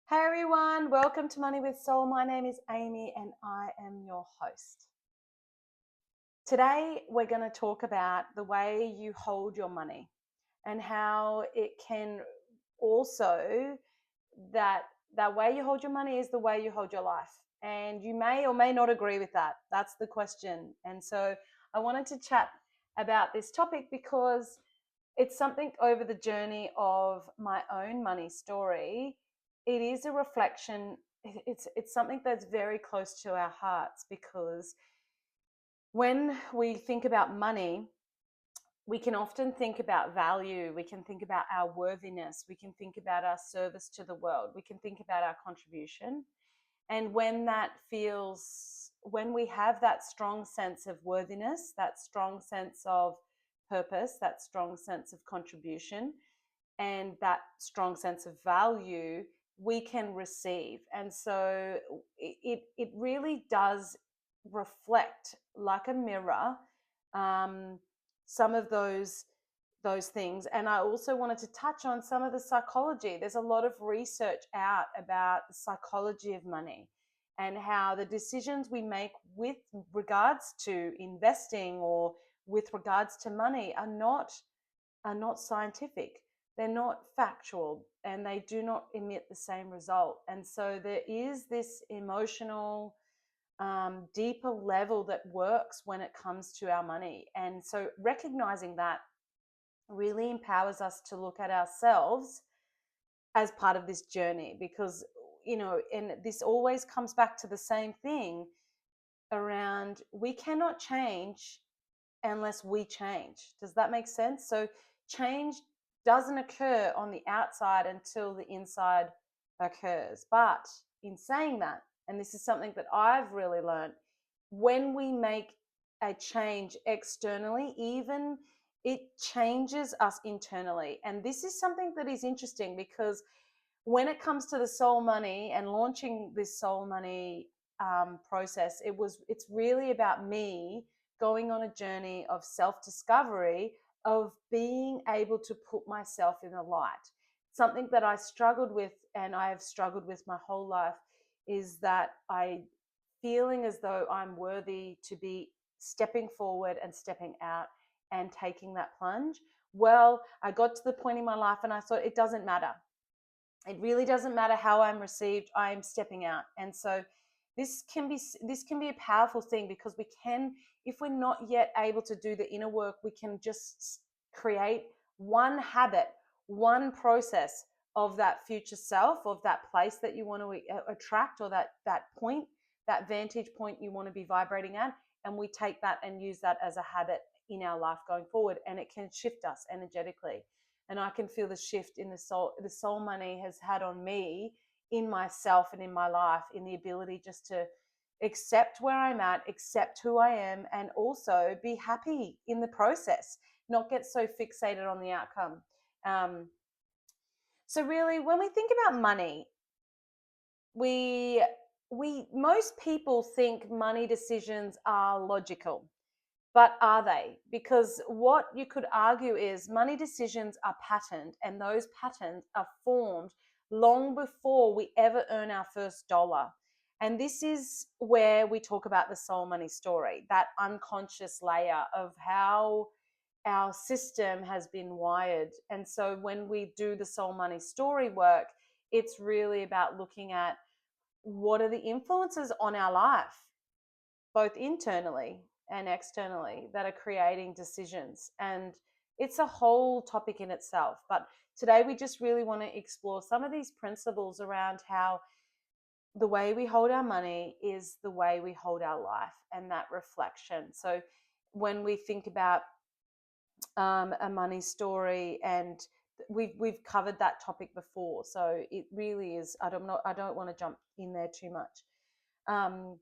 Hey everyone, welcome to Money with Soul. My name is Amy and I am your host. Today we're going to talk about the way you hold your money and how it can also that way you hold your money is the way you hold your life. And you may or may not agree with that. That's the question. And so I wanted to chat about this topic because it's something over the journey of my own money story. It is a reflection. It's something that's very close to our hearts because when we think about money, we can often think about value. We can think about our worthiness. We can think about our service to the world. We can think about our contribution. And when we have that strong sense of worthiness, that strong sense of purpose, that strong sense of contribution, and that strong sense of value, we can receive. And so it really does reflect like a mirror, um, some of those things. And I also wanted to touch on some of the psychology. There's a lot of research out about the psychology of money and how the decisions we make with regards to investing or with regards to money are not scientific. They're not factual and they do not emit the same result. And so there is this emotional, deeper level that works when it comes to our money. And so recognizing that really empowers us to look at ourselves as part of this journey because, and this always comes back to the same thing around we cannot change unless we change. Does that make sense? So change doesn't occur on the outside until the inside occurs. But in saying that, and this is something that I've really learned, when we make a change externally, even it changes us internally. And this is something that is interesting because when it comes to the soul money and launching this soul money process, it's really about me going on a journey of self-discovery, of being able to put myself in the light. Something that I struggled with, and I have struggled with my whole life, is that I feeling as though I'm worthy to be stepping forward and stepping out and taking that plunge. Well, I got to the point in my life and I thought it doesn't matter. It really doesn't matter how I'm received. I am stepping out. And so this can be a powerful thing because we can, if we're not yet able to do the inner work, we can just create one habit, one process of that future self, of that place that you want to attract, or that point, that vantage point you want to be vibrating at. And we take that and use that as a habit in our life going forward, and it can shift us energetically. And I can feel the shift in the soul money has had on me, in myself and in my life, in the ability just to accept where I'm at, accept who I am, and also be happy in the process, not get so fixated on the outcome. Um, so really, when we think about money, we most people think money decisions are logical. But are they? Because what you could argue is money decisions are patterned, and those patterns are formed long before we ever earn our first dollar. And this is where we talk about the soul money story, that unconscious layer of how our system has been wired. And so when we do the soul money story work, it's really about looking at what are the influences on our life, both internally and externally, that are creating decisions. And it's a whole topic in itself. But today we just really want to explore some of these principles around how the way we hold our money is the way we hold our life, and that reflection. So when we think about a money story, and we've covered that topic before, so it really is. I don't want to jump in there too much. Um,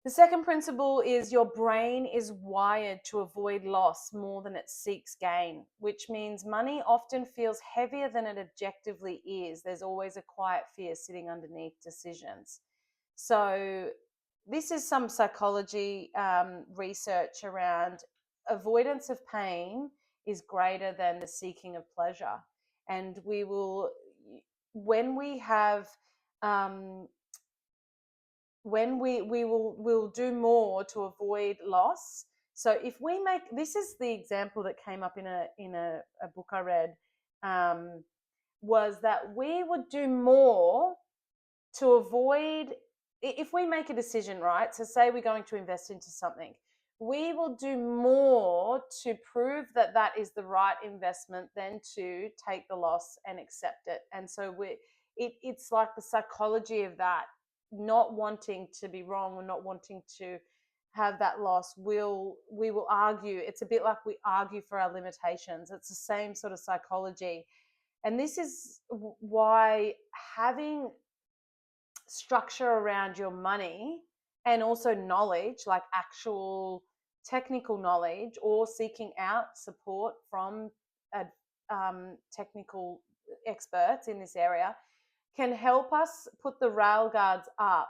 the second principle is your brain is wired to avoid loss more than it seeks gain, which means money often feels heavier than it objectively is. There's always a quiet fear sitting underneath decisions. So, this is some psychology research around avoidance of pain is greater than the seeking of pleasure. And we will when we have um, when we'll do more to avoid loss. So if we make, this is the example that came up in a book I read, um, was that we would do more to avoid, if we make a decision, right? So say we're going to invest into something, we will do more to prove that that is the right investment than to take the loss and accept it. And so it's like the psychology of that, not wanting to be wrong or not wanting to have that loss. We will argue. It's a bit like we argue for our limitations. It's the same sort of psychology. And this is why having structure around your money and also knowledge, like actual technical knowledge, or seeking out support from technical experts in this area, can help us put the rail guards up.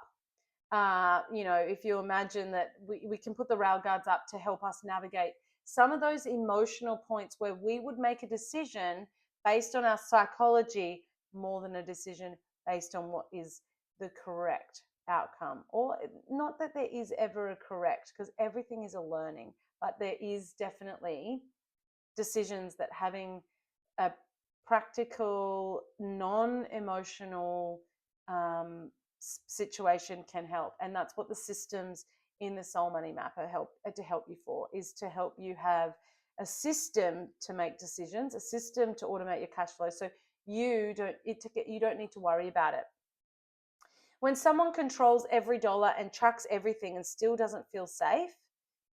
If you imagine that we can put the rail guards up to help us navigate some of those emotional points where we would make a decision based on our psychology more than a decision based on what is the correct outcome. Or not that there is ever a correct, because everything is a learning, but there is definitely decisions that having a practical, non-emotional situation can help. And that's what the systems in the soul money map are to help you for, is to help you have a system to make decisions, a system to automate your cash flow, so you don't need to worry about it. When someone controls every dollar and tracks everything and still doesn't feel safe,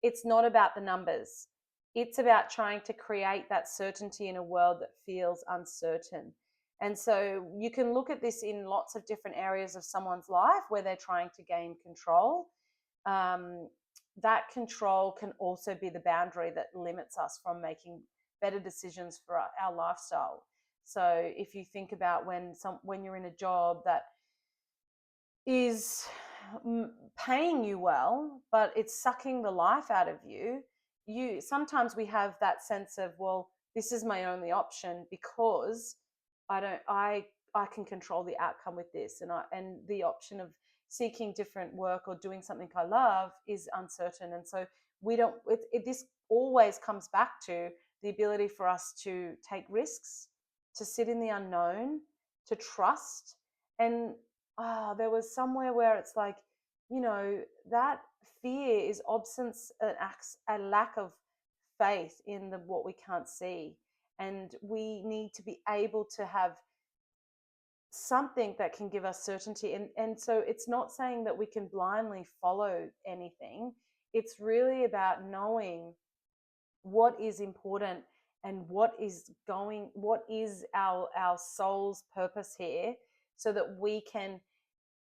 it's not about the numbers. It's about trying to create that certainty in a world that feels uncertain. And so you can look at this in lots of different areas of someone's life where they're trying to gain control. That control can also be the boundary that limits us from making better decisions for our lifestyle. So if you think about when you're in a job that is paying you well, but it's sucking the life out of you, sometimes we have that sense of, well, this is my only option because I can control the outcome with this, and the option of seeking different work or doing something I love is uncertain. And so we don't this always comes back to the ability for us to take risks, to sit in the unknown, to trust. And there was somewhere where it's like, that fear is absence, a lack of faith in what we can't see. And we need to be able to have something that can give us certainty. And so it's not saying that we can blindly follow anything. It's really about knowing what is important and what is our soul's purpose here, so that we can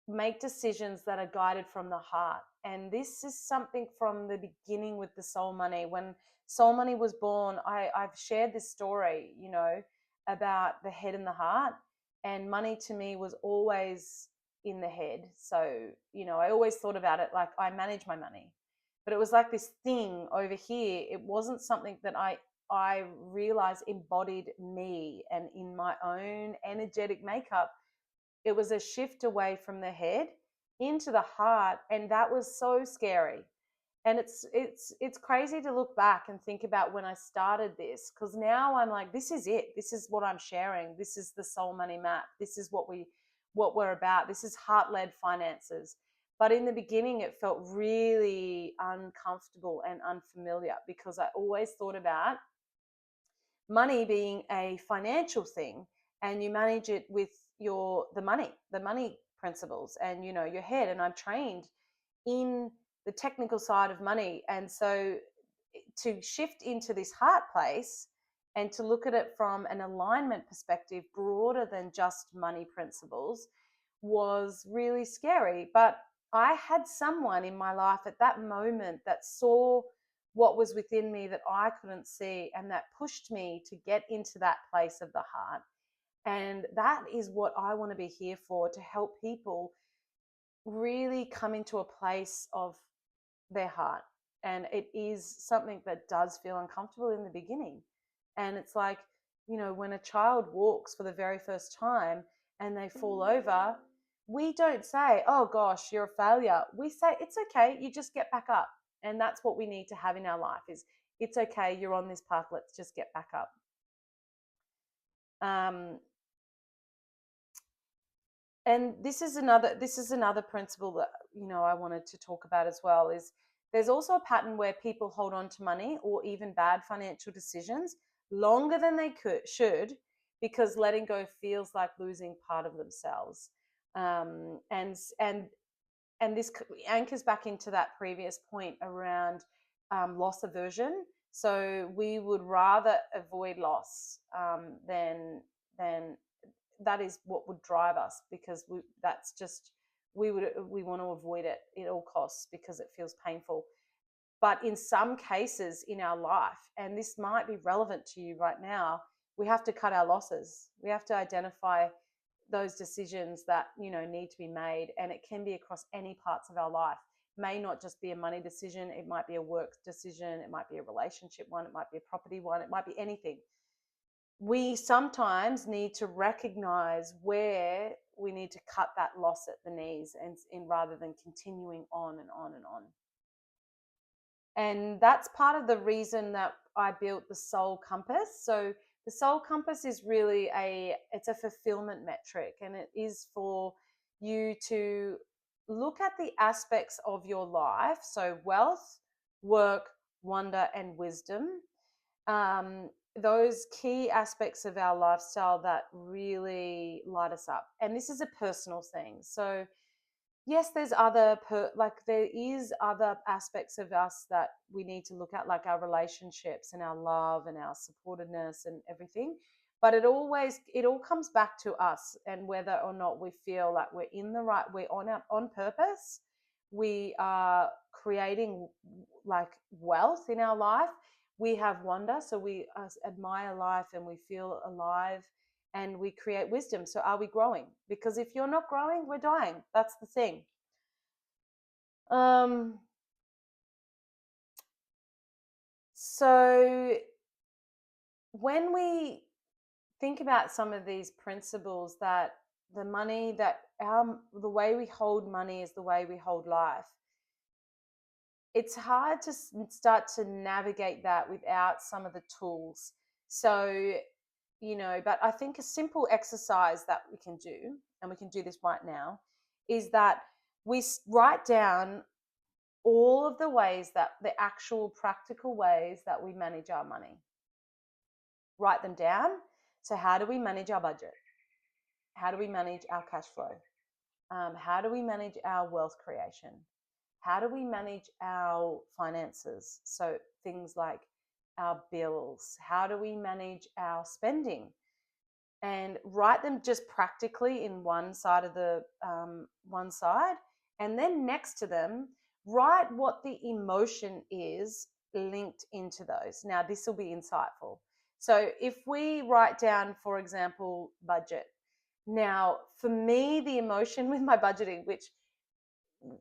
make decisions that are guided from the heart. And this is something from the beginning with the soul money. When soul money was born, I've shared this story, about the head and the heart. And money to me was always in the head. So, I always thought about it like I manage my money. But it was like this thing over here. It wasn't something that I realized embodied me and in my own energetic makeup. It was a shift away from the head into the heart, and that was so scary. And it's crazy to look back and think about when I started this, because now I'm like, this is it. This is what I'm sharing. This is the soul money map. This is what we're about. This is heart-led finances. But in the beginning, it felt really uncomfortable and unfamiliar, because I always thought about money being a financial thing, and you manage it with the money principles and your head. And I'm trained in the technical side of money. And so to shift into this heart place and to look at it from an alignment perspective broader than just money principles was really scary. But I had someone in my life at that moment that saw what was within me that I couldn't see, and that pushed me to get into that place of the heart. And that is what I want to be here for, to help people really come into a place of their heart. And it is something that does feel uncomfortable in the beginning. And it's like, when a child walks for the very first time and they fall over, we don't say, oh gosh, you're a failure. We say, it's okay, you just get back up. And that's what we need to have in our life is, it's okay, you're on this path, let's just get back up. And this is another principle that I wanted to talk about as well, is there's also a pattern where people hold on to money or even bad financial decisions longer than they should, because letting go feels like losing part of themselves. And this anchors back into that previous point around loss aversion. So we would rather avoid loss than that is what would drive us, because we want to avoid it at all costs because it feels painful. But in some cases in our life, and this might be relevant to you right now, we have to cut our losses. We have to identify those decisions that need to be made, and it can be across any parts of our life. It may not just be a money decision, it might be a work decision, it might be a relationship one, it might be a property one, it might be anything. We sometimes need to recognize where we need to cut that loss at the knees, and rather than continuing on and on and on. And that's part of the reason that I built the Soul Compass. So the Soul Compass is really it's a fulfillment metric, and it is for you to look at the aspects of your life, so wealth, work, wonder, and wisdom. Those key aspects of our lifestyle that really light us up. And this is a personal thing. So yes, there is other aspects of us that we need to look at, like our relationships and our love and our supportedness and everything. But it all comes back to us, and whether or not we feel like we're on purpose, we are creating like wealth in our life. We have wonder, so we admire life and we feel alive, and we create wisdom. So are we growing? Because if you're not growing, we're dying. That's the thing. So when we think about some of these principles, that the way we hold money is the way we hold life, it's hard to start to navigate that without some of the tools. So, but I think a simple exercise that we can do, and we can do this right now, is that we write down all of the actual practical ways that we manage our money. Write them down. So how do we manage our budget? How do we manage our cash flow? How do we manage our wealth creation? How do we manage our finances? So things like our bills. How do we manage our spending? And write them just practically in one side, and then next to them, write what the emotion is linked into those. Now, this will be insightful. So if we write down, for example, budget. Now, for me, the emotion with my budgeting,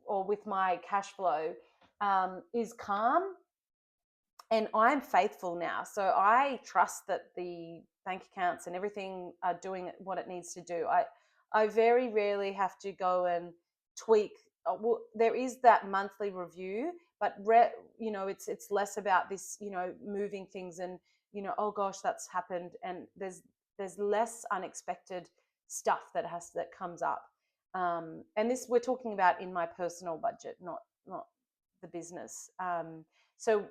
or with my cash flow, is calm, and I'm faithful now. So I trust that the bank accounts and everything are doing what it needs to do. I very rarely have to go and tweak. Well, there is that monthly review, but it's less about this, moving things and oh gosh, that's happened, and there's less unexpected stuff that comes up. And this we're talking about in my personal budget, not the business. So,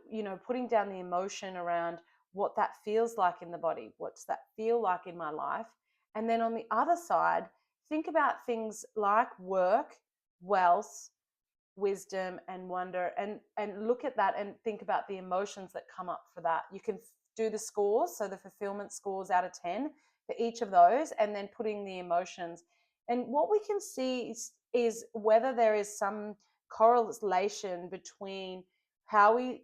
putting down the emotion around what that feels like in the body, what's that feel like in my life? And then on the other side, think about things like work, wealth, wisdom, and wonder, and look at that and think about the emotions that come up for that. You can do the scores, so the fulfillment scores out of 10 for each of those, and then putting the emotions. And what we can see is whether there is some correlation between how we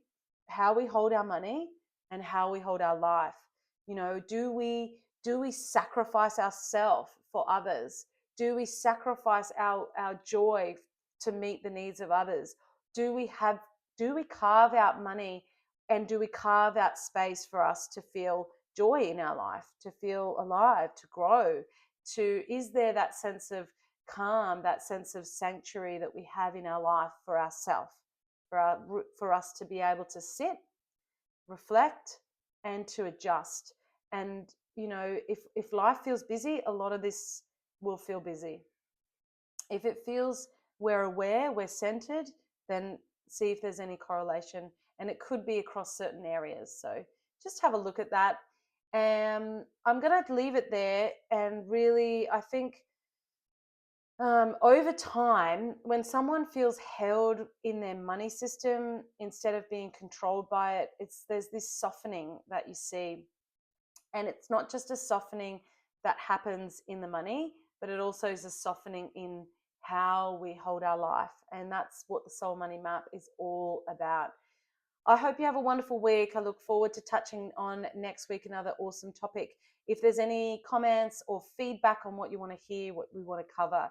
hold our money and how we hold our life. Do we sacrifice ourselves for others? Do we sacrifice our joy to meet the needs of others? Do we carve out money, and do we carve out space for us to feel joy in our life, to feel alive, to grow, to, is there that sense of calm, that sense of sanctuary that we have in our life for ourselves, for us to be able to sit, reflect, and to adjust. And if life feels busy, a lot of this will feel busy. If it feels we're aware, we're centered, then see if there's any correlation. And it could be across certain areas. So just have a look at that. I'm going to leave it there. And really, I think over time, when someone feels held in their money system instead of being controlled by it, there's this softening that you see. And it's not just a softening that happens in the money, but it also is a softening in how we hold our life. And that's what the Soul Money Map is all about. I hope you have a wonderful week. I look forward to touching on next week another awesome topic. If there's any comments or feedback on what you want to hear, what we want to cover,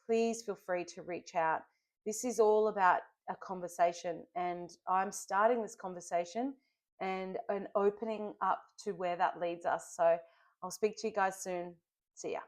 please feel free to reach out. This is all about a conversation, and I'm starting this conversation and opening up to where that leads us. So I'll speak to you guys soon. See ya.